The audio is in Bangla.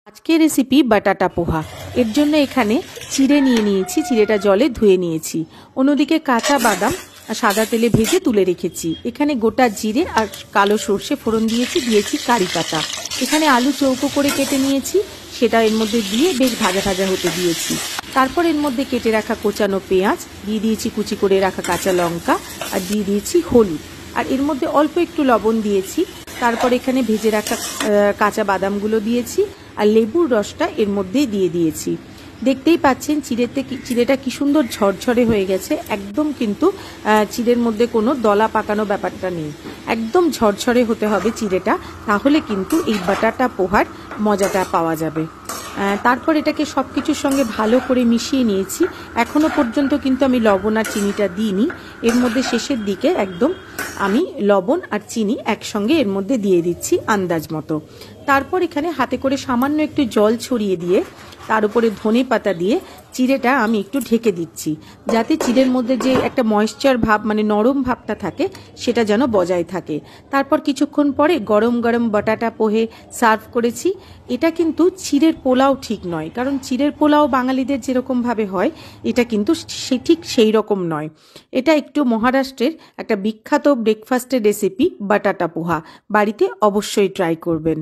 আজকের রেসিপি বাটাটা পোহা। এর জন্য এখানে চিড়ে নিয়ে নিয়েছি, চিড়েটা জলে ধুয়ে নিয়েছি। অন্যদিকে কাঁচা বাদাম সাদা তেলে ভেজে তুলে রেখেছি। এখানে গোটা জিরে আর কালো সর্ষে ফোড়ন দিয়েছি কারি পাতা। এখানে আলু চৌকো করে কেটে নিয়েছি, সেটা এর মধ্যে দিয়ে বেশ ভাজা ভাজা হতে দিয়েছি। তারপর এর মধ্যে কেটে রাখা কোচানো পেঁয়াজ দিয়ে দিয়েছি, কুচি করে রাখা কাঁচা লঙ্কা আর দিয়ে দিয়েছি হলুদ, আর এর মধ্যে অল্প একটু লবণ দিয়েছি। তারপর এখানে ভেজে রাখা কাঁচা বাদামগুলো দিয়েছি আর লেবুর রসটা এর মধ্যেই দিয়ে দিয়েছি। দেখতেই পাচ্ছেন চিড়েটা কি সুন্দর ঝরঝরে হয়ে গেছে। একদম কিন্তু চিড়ের মধ্যে কোনো দলা পাকানো ব্যাপারটা নেই, একদম ঝরঝরে হতে হবে চিড়েটা, তাহলে কিন্তু এই বাটাটা পোহার মজাটা পাওয়া যাবে। তারপর এটাকে সব কিছুর সঙ্গে ভালো করে মিশিয়ে নিয়েছি। এখনো পর্যন্ত কিন্তু আমি লবণ আর চিনিটা দিইনি, এর মধ্যে শেষের দিকে একদম আমি লবণ আর চিনি একসঙ্গে এর মধ্যে দিয়ে দিচ্ছি আন্দাজ মতো। তারপর এখানে হাতে করে সামান্য একটু জল ছড়িয়ে দিয়ে তার উপরে ধনে পাতা দিয়ে চিড়েটা আমি একটু ঢেকে দিচ্ছি, যাতে চিড়ের মধ্যে যে একটা ময়েশ্চার ভাব মানে নরম ভাবটা থাকে সেটা যেন বজায় থাকে। তারপর কিছুক্ষণ পরে গরম গরম বাটাটা পোহে সার্ভ করেছি। এটা কিন্তু চিড়ের পোলাও ঠিক নয়, কারণ চিড়ের পোলাও বাঙালিদের যেরকমভাবে হয় এটা কিন্তু ঠিক সেই রকম নয়। এটা একটু মহারাষ্ট্রের একটা বিখ্যাত ব্রেকফাস্টের রেসিপি বাটাটা পোহা। বাড়িতে অবশ্যই ট্রাই করবেন।